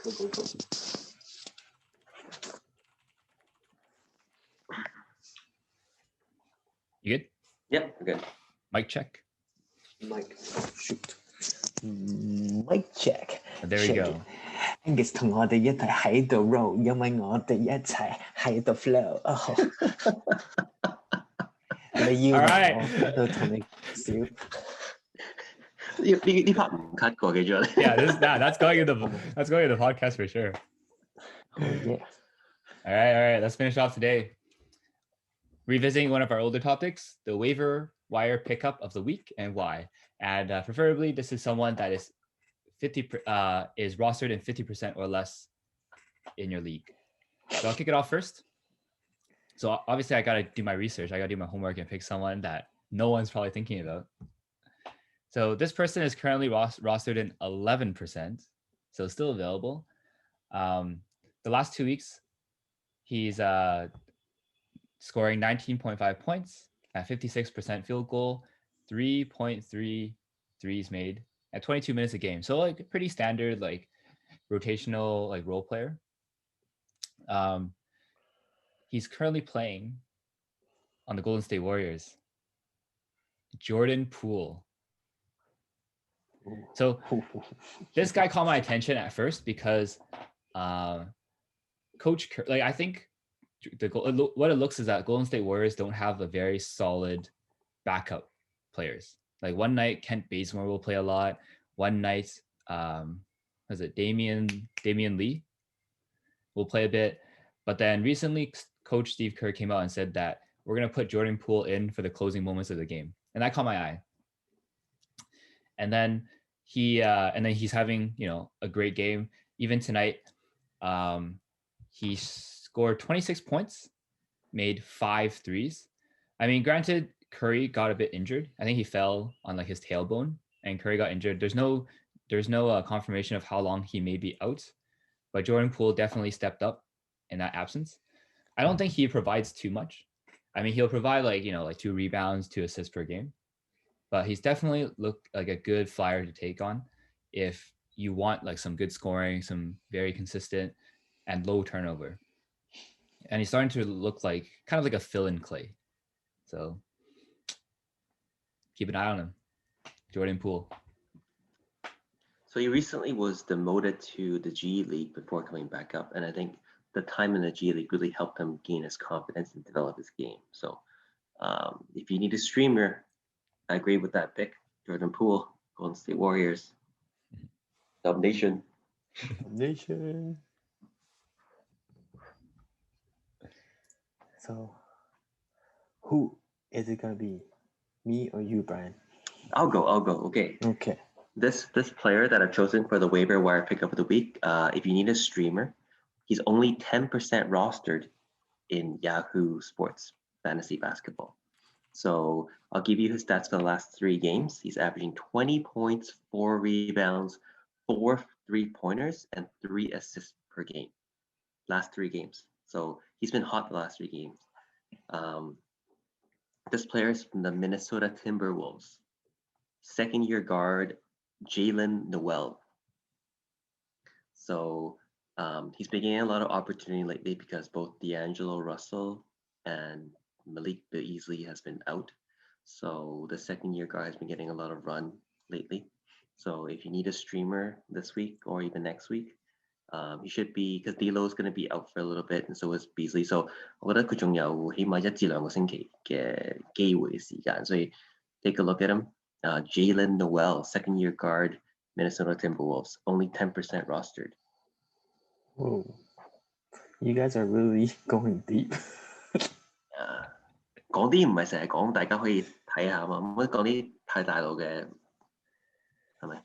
Go. You good? Yep, we're good. Mic check. Mic shoot. Mic check. There we go. Angus 同我哋一齊喺度 roll，因為我哋一齊喺度 flow。你要我喺度同你笑。呢 part 唔 cut 過記住啦。Yeah, that's going in the podcast for sure. Oh yeah. All right. Let's finish off today. Revisiting one of our older topics, the waiver wire pickup of the week and why. And preferably, this is someone that is rostered in 50% or less in your league. So I'll kick it off first. So obviously, I got to do my research. I got to do my homework and pick someone that no one's probably thinking about. So this person is currently rostered in 11%, so still available. The last 2 weeks, he's scoring 19.5 points at 56% field goal, 3.3 threes made at 22 minutes a game. So like pretty standard, like rotational, like role player. He's currently playing on the Golden State Warriors. Jordan Poole. So this guy caught my attention at first because Coach, like I think what it looks is that Golden State Warriors don't have a very solid backup players. Like one night Kent Bazemore will play a lot. One night, Damian Lee will play a bit. But then recently, Coach Steve Kerr came out and said that we're gonna put Jordan Poole in for the closing moments of the game, and that caught my eye. And then he's having a great game. Even tonight, he scored 26 points, made 5 threes. I mean, granted, Curry got a bit injured. I think he fell on like his tailbone, and Curry got injured. There's no confirmation of how long he may be out, but Jordan Poole definitely stepped up in that absence. I don't think he provides too much. I mean, he'll provide like 2 rebounds, 2 assists per game, but he's definitely looked like a good flyer to take on if you want like some good scoring, some very consistent and low turnover. And he's starting to look like kind of like a fill-in Clay. So keep an eye on him. Jordan Poole. So he recently was demoted to the G League before coming back up. And I think the time in the G League really helped him gain his confidence and develop his game. So if you need a streamer, I agree with that pick. Jordan Poole, Golden State Warriors. Dub Nation. So, who is it gonna be? Me or you, Brian? I'll go. Okay. This player that I've chosen for the waiver wire pickup of the week, if you need a streamer, he's only 10% rostered in Yahoo Sports Fantasy Basketball. So I'll give you his stats for the last 3 games. He's averaging 20 points, 4 rebounds, 4 3-pointers, and 3 assists per game. Last 3 games. So he's been hot the last 3 games. This player is from the Minnesota Timberwolves. Second-year guard, Jalen Noel. So he's been getting a lot of opportunity lately because both D'Angelo Russell and Malik Beasley has been out. So the second-year guard has been getting a lot of run lately. So if you need a streamer this week or even next week, he should be, because D'Lo is going to be out for a little bit, and so is Beasley. So 我覺得佢仲有起碼1至2個星期嘅機會時間，所以 take a look at him. Jalen Noel, second-year guard, Minnesota Timberwolves, only 10% rostered. Whoa, you guys are really going deep. 講啲唔係成日講，大家可以睇下嘛，唔好講啲太大路嘅，係咪？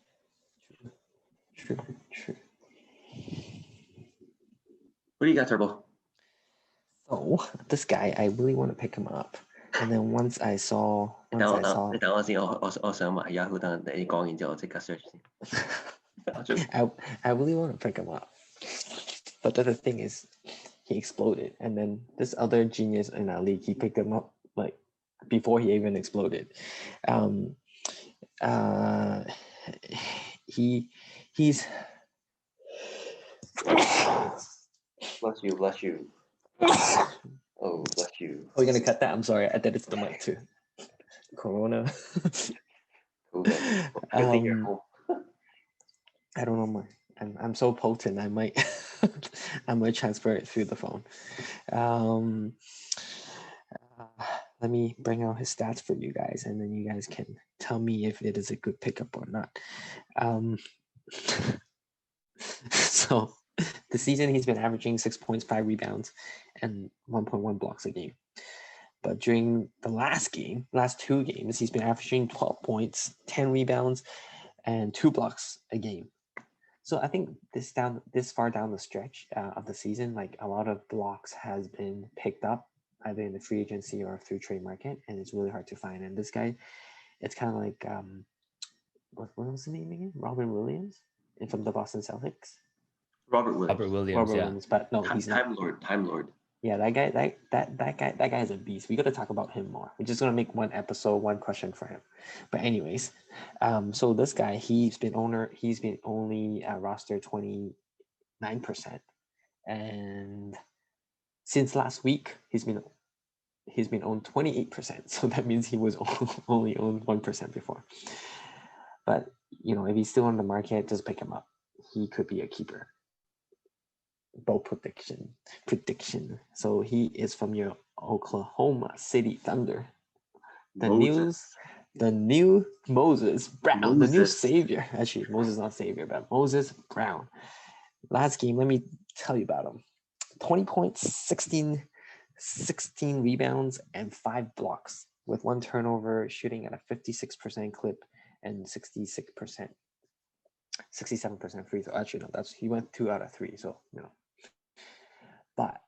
True. What do you got, Turbo? So this guy, I really want to pick him up. And then once I saw. 你等我先，我想埋 Yahoo 等你講完之後，我即刻 search 先。I really want to pick him up. But the thing is, he exploded. And then this other genius in our league, he picked him up like before he even exploded. He's Bless you, bless you. Oh, bless you. Are we gonna cut that? I'm sorry, I did it to the mic too. Corona. COVID. Good thing you're home. I don't know, I'm so potent. I might transfer it through the phone. Let me bring out his stats for you guys, and then you guys can tell me if it is a good pickup or not. So this season he's been averaging 6 points, 5 rebounds, and 1.1 blocks a game. But during the last two games, he's been averaging 12 points, 10 rebounds, and 2 blocks a game. So I think this far down the stretch of the season, like a lot of blocks has been picked up either in the free agency or through trade market, and it's really hard to find. And this guy, it's kind of like what was the name again? Robin Williams from the Boston Celtics. Robert Williams, but no, he's not. Time Lord. Yeah, that guy is a beast. We got to talk about him more. We're just gonna make one episode, one question for him. But anyways, so this guy, he's been only rostered 29%, and since last week he's been owned 28%. So that means he was only owned 1% before. But if he's still on the market, just pick him up. He could be a keeper. Bold prediction. So he is from your Oklahoma City Thunder. The new Moses Brown, the new savior. Actually, Moses not savior, but Moses Brown. Last game, let me tell you about him. 20 points, 16 rebounds, and 5 blocks with 1 turnover, shooting at a 56% clip and 67% free throw. Actually, no, he went 2 out of 3. So But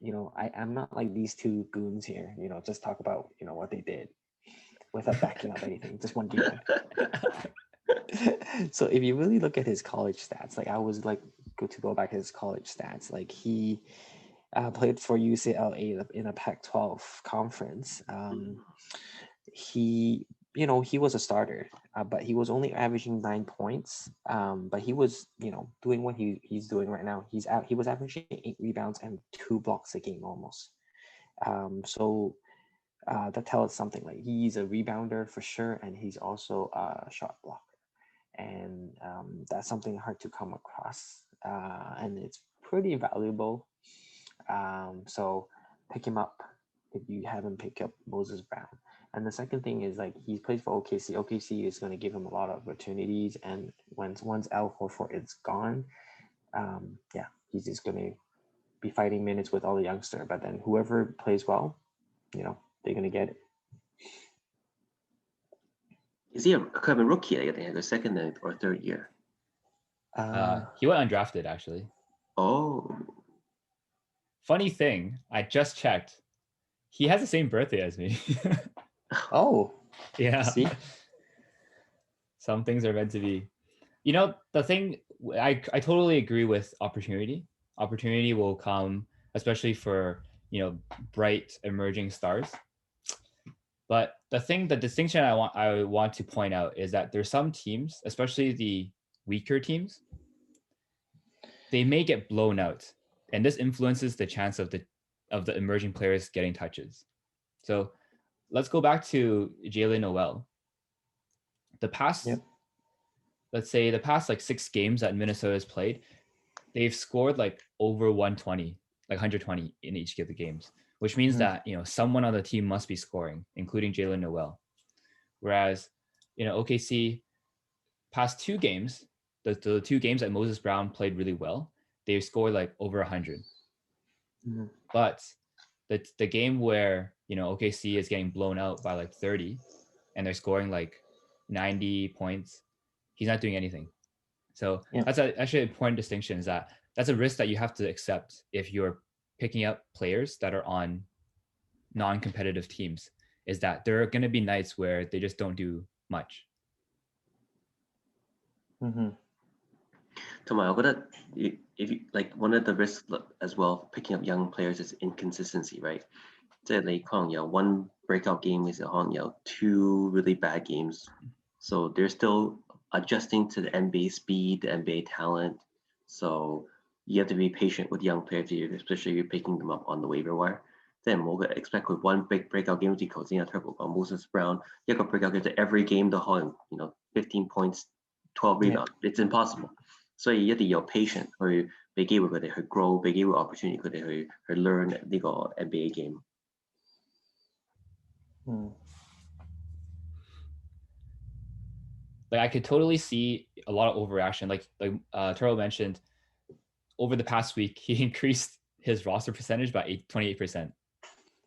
I'm not like these two goons here. Just talk about what they did without backing up anything. Just one game. So if you really look at his college stats, like I was like good to go back to his college stats. Like he played for UCLA in a Pac-12 conference. He was a starter, but he was only averaging 9 points. But he was, doing what he's doing right now. He was averaging 8 rebounds and 2 blocks a game almost. So that tells us something. Like he's a rebounder for sure, and he's also a shot blocker, and that's something hard to come across, and it's pretty valuable. So pick him up if you haven't picked up Moses Brown. And the second thing is like he plays for OKC. OKC is going to give him a lot of opportunities, and once Al Horford is gone, he's just going to be fighting minutes with all the youngster. But then whoever plays well, they're going to get it. Is he a rookie? I think the second or third year. He went undrafted actually. Oh. Funny thing, I just checked. He has the same birthday as me. Oh, yeah. See? Some things are meant to be. The thing, I totally agree with opportunity. Opportunity will come, especially for, bright emerging stars. But the distinction I want to point out is that there's some teams, especially the weaker teams, they may get blown out. And this influences the chance of the emerging players getting touches. So let's go back to Jalen Noel. Let's say the past like 6 games that Minnesota has played, they've scored like over 120, like 120 in each of the games, which means that, someone on the team must be scoring, including Jalen Noel. Whereas, OKC past 2 games, the 2 games that Moses Brown played really well, they scored like over 100. Mm-hmm. But the game where, OKC is getting blown out by like 30 and they're scoring like 90 points, he's not doing anything. So that's actually an important distinction, is that that's a risk that you have to accept if you're picking up players that are on non-competitive teams, is that there are going to be nights where they just don't do much. Mm-hmm. 同埋我覺得 if you, like one of the risks as well picking up young players is inconsistency, right? 即係你可能有 one breakout game 嘅時候，可能有 2 really bad games. So they're still adjusting to the NBA speed, the NBA talent. So you have to be patient with young players, especially if you're picking them up on the waiver wire. 即係唔好 expect 佢 one big breakout game 好似頭先阿 Turbo 講 Moses Brown 一個 breakout game 就 every game 都可能 15 points 12 rebounds it's impossible 所以一定要 patient 去俾機會佢哋去 grow 俾機會 opportunity 佢哋去 learn 呢個 NBA game Like I could totally see a lot of overreaction like Turbo mentioned over the past week he increased his roster percentage by 28%.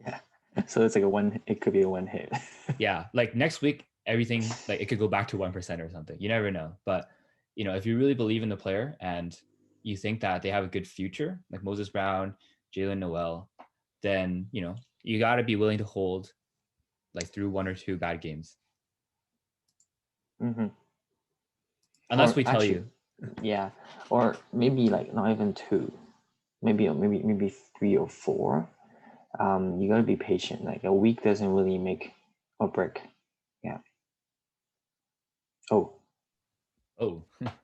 Yeah. So it's like it could be a one hit. Yeah. Like next week, everything, like it could go back to 1% or something. You never know. But, if you really believe in the player and you think that they have a good future, like Moses Brown, Jalen Noel, then, you got to be willing to hold like through one or two bad games. Mm-hmm. Unless we tell you. Yeah. Or maybe like not even two, maybe 3 or 4. You gotta be patient. Like a week doesn't really make or break. Yeah.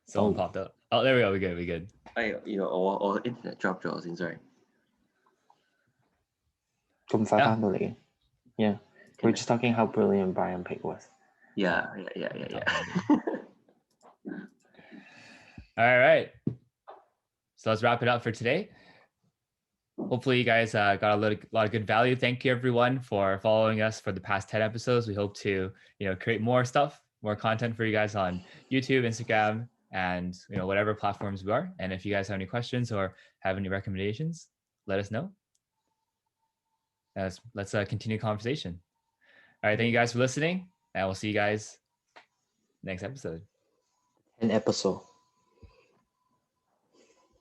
Someone popped up. Oh, there we go. We good. Or internet dropped咗先 sorry. 咁快返到嚟. Yeah. We're just talking how brilliant Brian Pick was. Yeah. All right. So let's wrap it up for today. Hopefully you guys got a lot of good value. Thank you everyone for following us for the past 10 episodes. We hope to, create more stuff, more content for you guys on YouTube, Instagram, and whatever platforms we are. And if you guys have any questions or have any recommendations, let us know. Let's continue conversation. All right, thank you guys for listening, and we'll see you guys next episode. An episode.